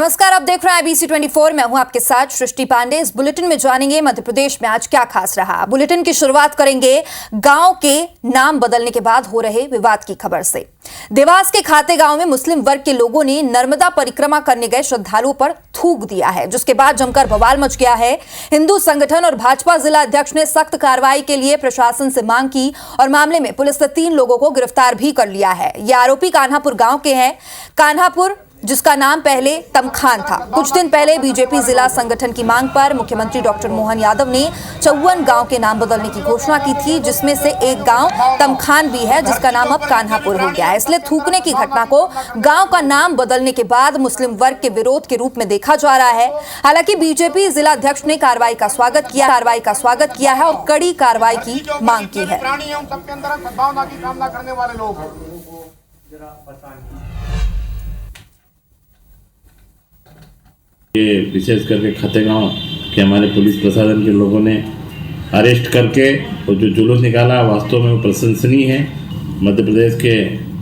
नमस्कार, आप देख रहे हैं IBC 24। मैं हूं आपके साथ सृष्टि पांडे। इस बुलेटिन में जानेंगे मध्य प्रदेश में आज क्या खास रहा। बुलेटिन की शुरुआत करेंगे गांव के नाम बदलने के बाद हो रहे विवाद की खबर से। देवास के खाते गांव में मुस्लिम वर्ग के लोगों ने नर्मदा परिक्रमा करने गए श्रद्धालुओं पर थूक दिया है, जिसके बाद जमकर बवाल मच गया है। हिंदू संगठन और भाजपा जिला अध्यक्ष ने सख्त कार्रवाई के लिए प्रशासन से मांग की और मामले में पुलिस ने 3 लोगों को गिरफ्तार भी कर लिया है। ये आरोपी कान्हापुर गांव के हैं। कान्हापुर, जिसका नाम पहले तमखान था। कुछ दिन पहले बीजेपी जिला संगठन की मांग पर मुख्यमंत्री डॉक्टर मोहन यादव ने 54 गांव के नाम बदलने की घोषणा की थी, जिसमें से एक गांव तमखान भी है, जिसका नाम अब कान्हापुर हो गया है। इसलिए थूकने की घटना को गांव का नाम बदलने के बाद मुस्लिम वर्ग के विरोध के रूप में देखा जा रहा है। हालांकि बीजेपी जिला अध्यक्ष ने कार्रवाई का स्वागत किया है और कड़ी कार्रवाई की मांग की है। ये विशेष करके खाते गांव के हमारे पुलिस प्रशासन के लोगों ने अरेस्ट करके और जो जुलूस निकाला वास्तव में वो प्रशंसनीय है। मध्य प्रदेश के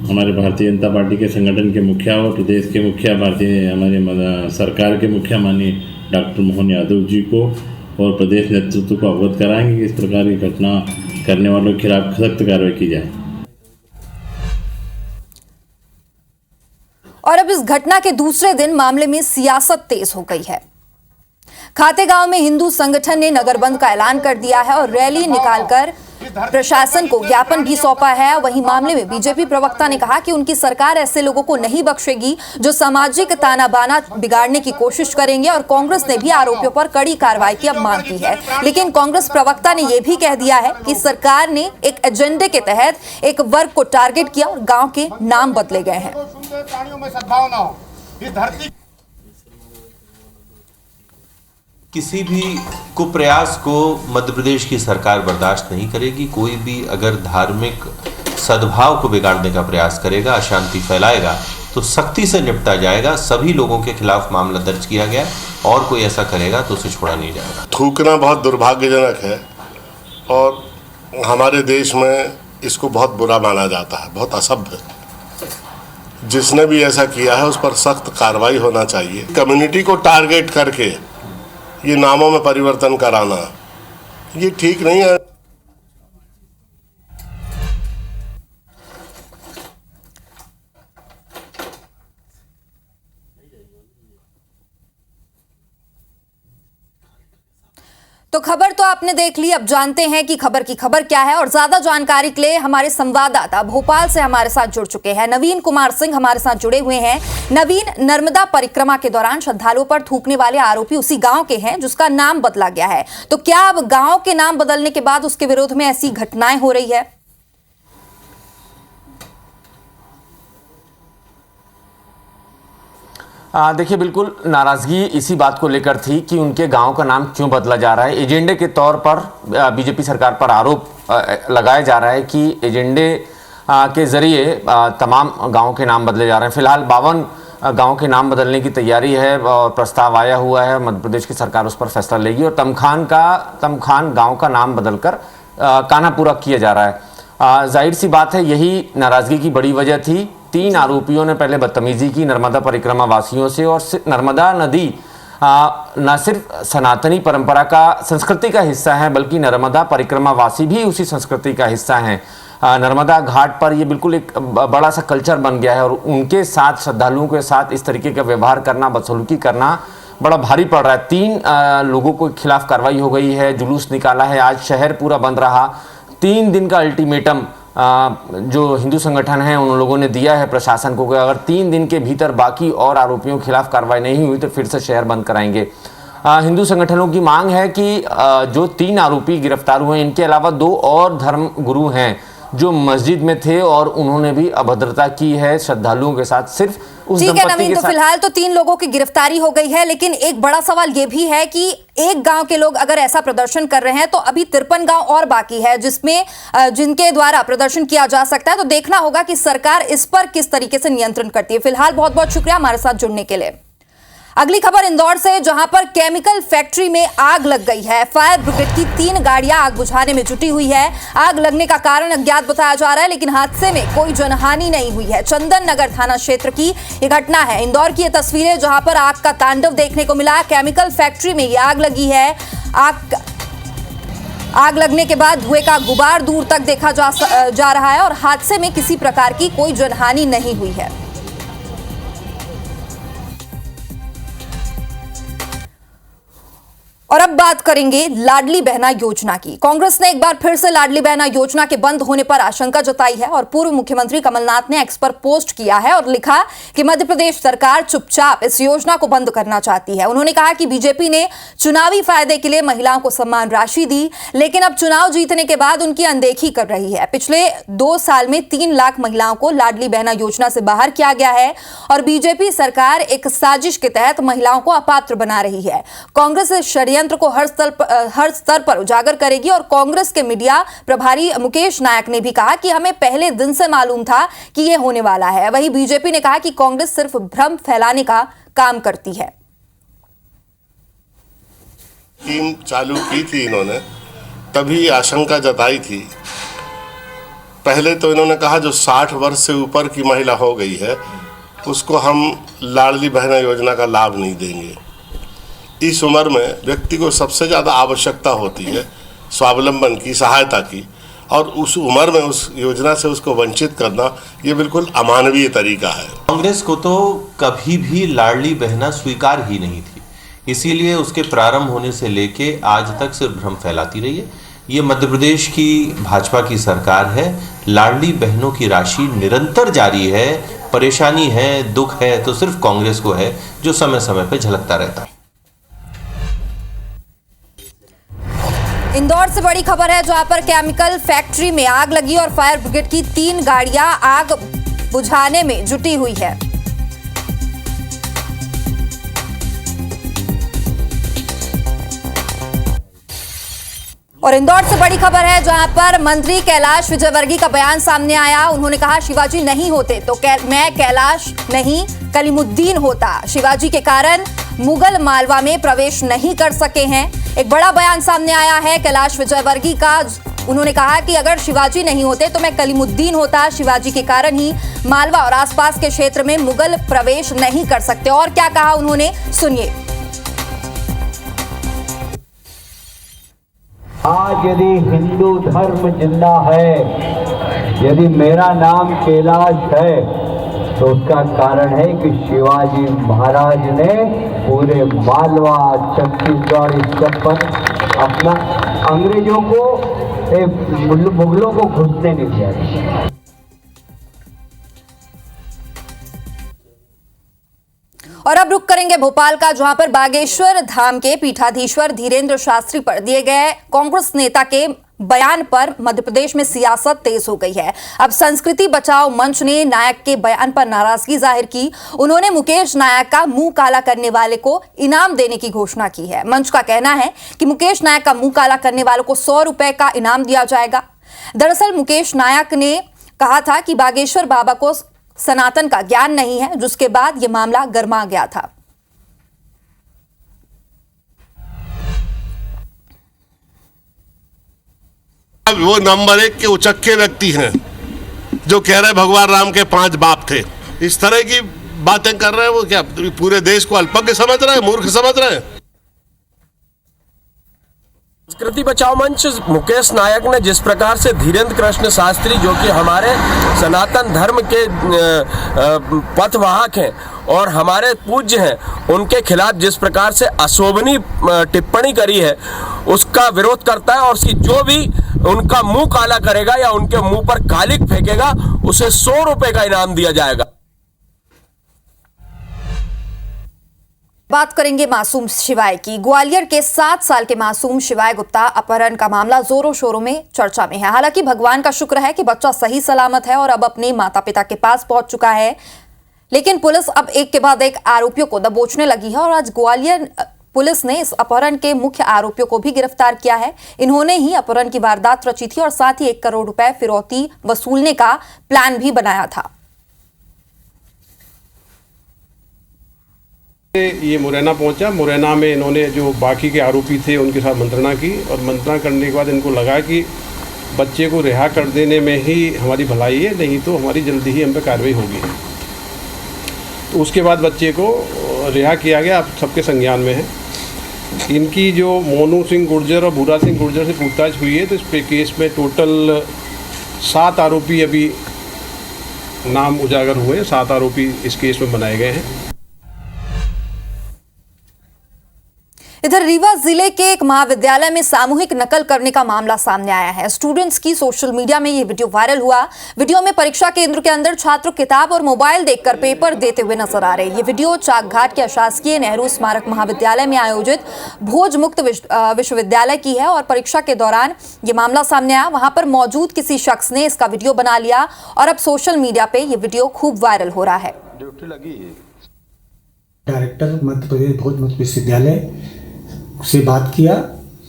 हमारे भारतीय जनता पार्टी के संगठन के मुखिया और प्रदेश के मुखिया हमारे सरकार के मुखिया माननीय डॉक्टर मोहन यादव जी को और प्रदेश नेतृत्व को अवगत कराएंगे कि इस प्रकार की घटना करने वालों के खिलाफ सख्त कार्रवाई की जाए। और अब इस घटना के दूसरे दिन मामले में सियासत तेज हो गई है। खाते गांव में हिंदू संगठन ने नगर बंद का ऐलान कर दिया है और रैली निकालकर प्रशासन को ज्ञापन भी सौंपा है। वहीं मामले में बीजेपी प्रवक्ता ने कहा कि उनकी सरकार ऐसे लोगों को नहीं बख्शेगी जो सामाजिक ताना बाना बिगाड़ने की कोशिश करेंगे और कांग्रेस ने भी आरोपियों पर कड़ी कार्रवाई की अब मांग की है। लेकिन कांग्रेस प्रवक्ता ने यह भी कह दिया है कि सरकार ने एक एजेंडे के तहत एक वर्ग को टारगेट किया और गांव के नाम बदले गए हैं। किसी भी कुप्रयास को मध्य प्रदेश की सरकार बर्दाश्त नहीं करेगी। कोई भी अगर धार्मिक सद्भाव को बिगाड़ने का प्रयास करेगा, अशांति फैलाएगा, तो सख्ती से निपटा जाएगा। सभी लोगों के खिलाफ मामला दर्ज किया गया और कोई ऐसा करेगा तो उसे छोड़ा नहीं जाएगा। थूकना बहुत दुर्भाग्यजनक है और हमारे देश में इसको बहुत बुरा माना जाता है, बहुत असभ्य। जिसने भी ऐसा किया है उस पर सख्त कार्रवाई होना चाहिए। कम्युनिटी को टारगेट करके ये नामों में परिवर्तन कराना ये ठीक नहीं है। तो खबर तो आपने देख ली। अब जानते हैं कि खबर की खबर क्या है और ज्यादा जानकारी के लिए हमारे संवाददाता भोपाल से हमारे साथ जुड़ चुके हैं। नवीन कुमार सिंह हमारे साथ जुड़े हुए हैं। नवीन, नर्मदा परिक्रमा के दौरान श्रद्धालुओं पर थूकने वाले आरोपी उसी गांव के हैं जिसका नाम बदला गया है, तो क्या अब गांव के नाम बदलने के बाद उसके विरोध में ऐसी घटनाएं हो रही है? देखिए, बिल्कुल नाराजगी इसी बात को लेकर थी कि उनके गांव का नाम क्यों बदला जा रहा है। एजेंडे के तौर पर बीजेपी सरकार पर आरोप लगाया जा रहा है कि एजेंडे के जरिए तमाम गांव के नाम बदले जा रहे हैं। फिलहाल 52 गांव के नाम बदलने की तैयारी है और प्रस्ताव आया हुआ है। मध्य प्रदेश की सरकार उस पर फैसला लेगी और तमखान गाँव का नाम बदलकर कान्हापुरा किया जा रहा है। जाहिर सी बात है, यही नाराजगी की बड़ी वजह थी। 3 आरोपियों ने पहले बदतमीजी की नर्मदा परिक्रमा वासियों से और नर्मदा नदी न सिर्फ सनातनी परंपरा का संस्कृति का हिस्सा है बल्कि नर्मदा परिक्रमा वासी भी उसी संस्कृति का हिस्सा हैं। नर्मदा घाट पर ये बिल्कुल एक बड़ा सा कल्चर बन गया है और उनके साथ, श्रद्धालुओं के साथ इस तरीके का व्यवहार करना, बदसलूकी करना बड़ा भारी पड़ रहा है। 3 लोगों के खिलाफ कार्रवाई हो गई है, जुलूस निकाला है, आज शहर पूरा बंद रहा। 3 दिन का अल्टीमेटम जो हिंदू संगठन है उन लोगों ने दिया है प्रशासन को कि अगर 3 दिन के भीतर बाकी और आरोपियों के खिलाफ कार्रवाई नहीं हुई तो फिर से शहर बंद कराएंगे। हिंदू संगठनों की मांग है कि जो 3 आरोपी गिरफ्तार हुए, इनके अलावा 2 और धर्म गुरु हैं जो मस्जिद में थे और उन्होंने भी अभद्रता की है श्रद्धालुओं के साथ। सिर्फ उस ठीक है नवीन, तो फिलहाल तो 3 लोगों की गिरफ्तारी हो गई है, लेकिन एक बड़ा सवाल यह भी है कि एक गांव के लोग अगर ऐसा प्रदर्शन कर रहे हैं तो अभी 53 गांव और बाकी है जिनके द्वारा प्रदर्शन किया जा सकता है। तो देखना होगा कि सरकार इस पर किस तरीके से नियंत्रण करती है। फिलहाल बहुत बहुत शुक्रिया हमारे साथ जुड़ने के लिए। अगली खबर इंदौर से, जहां पर केमिकल फैक्ट्री में आग लग गई है। फायर ब्रिगेड की 3 गाड़ियां आग बुझाने में जुटी हुई है। आग लगने का कारण अज्ञात बताया जा रहा है, लेकिन हादसे में कोई जनहानि नहीं हुई है। चंदन नगर थाना क्षेत्र की यह घटना है। इंदौर की ये तस्वीरें, जहां पर आग का तांडव देखने को मिला। केमिकल फैक्ट्री में यह आग लगी है। आग लगने के बाद धुएं का गुबार दूर तक देखा जा रहा है और हादसे में किसी प्रकार की कोई जनहानि नहीं हुई है। और अब बात करेंगे लाडली बहना योजना की। कांग्रेस ने एक बार फिर से लाडली बहना योजना के बंद होने पर आशंका जताई है और पूर्व मुख्यमंत्री कमलनाथ ने एक्स पर पोस्ट किया है और लिखा कि मध्य प्रदेश सरकार चुपचाप इस योजना को बंद करना चाहती है। उन्होंने कहा कि बीजेपी ने चुनावी फायदे के लिए महिलाओं को सम्मान राशि दी, लेकिन अब चुनाव जीतने के बाद उनकी अनदेखी कर रही है। पिछले 2 साल में 3 लाख महिलाओं को लाडली बहना योजना से बाहर किया गया है और बीजेपी सरकार एक साजिश के तहत महिलाओं को अपात्र बना रही है। कांग्रेस इस षड्यंत्र को हर स्तर पर उजागर करेगी और कांग्रेस के मीडिया प्रभारी मुकेश नायक ने भी कहा कि हमें पहले दिन से मालूम था कि यह होने वाला है। वहीं बीजेपी ने कहा कि कांग्रेस सिर्फ भ्रम फैलाने का काम करती है। स्कीम चालू की थी इन्होंने, तभी आशंका जताई थी। पहले तो इन्होंने कहा जो 60 वर्ष से ऊपर की महिला हो गई है उसको हम लाडली बहना योजना का लाभ नहीं देंगे। इस उम्र में व्यक्ति को सबसे ज़्यादा आवश्यकता होती है स्वावलंबन की, सहायता की, और उस उम्र में उस योजना से उसको वंचित करना ये बिल्कुल अमानवीय तरीका है। कांग्रेस को तो कभी भी लाडली बहना स्वीकार ही नहीं थी, इसीलिए उसके प्रारंभ होने से लेके आज तक सिर्फ भ्रम फैलाती रही है। ये मध्य प्रदेश की भाजपा की सरकार है। लाडली बहनों की राशि निरंतर जारी है। परेशानी है, दुख है तो सिर्फ कांग्रेस को है, जो समय समय पर झलकता रहता है। इंदौर से बड़ी खबर है, जहां पर केमिकल फैक्ट्री में आग लगी और फायर ब्रिगेड की 3 गाड़ियां आग बुझाने में जुटी हुई है। और इंदौर से बड़ी खबर है, जहां पर मंत्री कैलाश विजयवर्गीय का बयान सामने आया। उन्होंने कहा शिवाजी नहीं होते तो मैं कैलाश नहीं कलीमुद्दीन होता। शिवाजी के कारण मुगल मालवा में प्रवेश नहीं कर सके हैं। एक बड़ा बयान सामने आया है कैलाश विजयवर्गीय का। उन्होंने कहा कि अगर शिवाजी नहीं होते तो मैं कलीमुद्दीन होता। शिवाजी के कारण ही मालवा और आसपास के क्षेत्र में मुगल प्रवेश नहीं कर सकते। और क्या कहा उन्होंने, सुनिए। आज यदि हिंदू धर्म जिंदा है, यदि मेरा नाम कैलाश है, तो उसका कारण है कि शिवाजी महाराज ने पूरे मालवा, छत्तीसगढ़, इस सब पर अपना अंग्रेजों को, मुगलों को घुसने नहीं दिया। और अब रुक करेंगे भोपाल का, जहां पर बागेश्वर धाम के पीठाधीश्वर धीरेन्द्र शास्त्री पर दिए गए कांग्रेस नेता के बयान पर मध्य प्रदेश में सियासत तेज हो गई है। अब संस्कृति बचाओ मंच ने नायक के बयान पर नाराजगी जाहिर की। उन्होंने मुकेश नायक का मुंह काला करने वाले को इनाम देने की घोषणा की है। मंच का कहना है कि मुकेश नायक का मुंह काला करने वालों को 100 रुपए का इनाम दिया जाएगा। दरअसल मुकेश नायक ने कहा था कि बागेश्वर बाबा को सनातन का ज्ञान नहीं है, जिसके बाद यह मामला गर्मा गया था। वो नंबर 1 के उचक्के व्यक्ति हैं जो कह रहे भगवान राम के 5 बाप थे। इस तरह की बातें कर रहे हैं। वो क्या पूरे देश को अल्पज्ञ समझ रहे हैं, मूर्ख समझ रहे हैं? संस्कृति बचाओ मंच मुकेश नायक ने जिस प्रकार से धीरेन्द्र कृष्ण शास्त्री, जो कि हमारे सनातन धर्म के पथवाहक हैं और हमारे पूज्य हैं, उनके खिलाफ जिस प्रकार से अशोभनीय टिप्पणी करी है, उसका विरोध करता है। और जो भी उनका मुंह काला करेगा या उनके मुंह पर कालिक फेंकेगा, उसे 100 रुपए का इनाम दिया जाएगा। बात करेंगे मासूम शिवाय की। ग्वालियर के 7 साल के मासूम शिवाय गुप्ता अपहरण का मामला जोरों शोरों में चर्चा में है। हालांकि भगवान का शुक्र है कि बच्चा सही सलामत है और अब अपने माता पिता के पास पहुंच चुका है, लेकिन पुलिस अब एक के बाद एक आरोपियों को दबोचने लगी है और आज ग्वालियर पुलिस ने इस अपहरण के मुख्य आरोपियों को भी गिरफ्तार किया है। इन्होंने ही अपहरण की वारदात रची थी और साथ ही 1 करोड़ रुपए फिरौती वसूलने का प्लान भी बनाया था। ये मुरैना पहुंचा। मुरैना में इन्होंने जो बाकी के आरोपी थे उनके साथ मंत्रणा की और मंत्रणा करने के बाद इनको लगा कि बच्चे को रिहा कर देने में ही हमारी भलाई है, नहीं तो हमारी जल्दी ही हम पे कार्रवाई होगी। तो उसके बाद बच्चे को रिहा किया गया, अब सबके संज्ञान में है। इनकी जो मोनू सिंह गुर्जर और भूरा सिंह गुर्जर से पूछताछ हुई है तो इस केस में टोटल 7 आरोपी अभी नाम उजागर हुए हैं, 7 आरोपी इस केस में बनाए गए हैं। इधर रीवा जिले के एक महाविद्यालय में सामूहिक नकल करने का मामला सामने आया है। स्टूडेंट्स की सोशल मीडिया में ये वीडियो वायरल हुआ। वीडियो में परीक्षा केंद्र के अंदर छात्र किताब और मोबाइल देखकर पेपर देते हुए नजर आ रहे हैं। ये वीडियो चाकघाट के अशासकीय नेहरू स्मारक महाविद्यालय में आयोजित भोज मुक्त विश्वविद्यालय की है और परीक्षा के दौरान ये मामला सामने आया। वहां पर मौजूद किसी शख्स ने इसका वीडियो बना लिया और अब सोशल मीडिया पे ये वीडियो खूब वायरल हो रहा है। डायरेक्टर मध्य प्रदेश भोज मुक्त विश्वविद्यालय से बात किया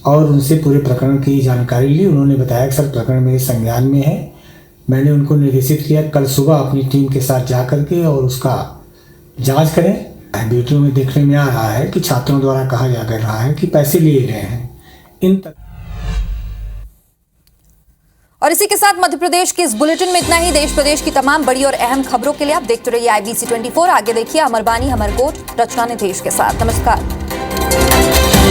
और उनसे पूरे प्रकरण की जानकारी ली। उन्होंने बताया कि सर प्रकरण मेरे संज्ञान में है। मैंने उनको निर्देशित किया कल सुबह अपनी टीम के साथ जा करके और उसका जांच करें। वीडियो में देखने में आ रहा है कि छात्रों द्वारा कहा जा रहा है कि पैसे लिए गए हैं। और इसी के साथ मध्य प्रदेश के इस बुलेटिन में इतना ही। देश प्रदेश की तमाम बड़ी और अहम खबरों के लिए आप देखते रहिए IBC 24। आगे देखिए अमर बानी, अमर कोट, रचना निधेश के साथ। नमस्कार।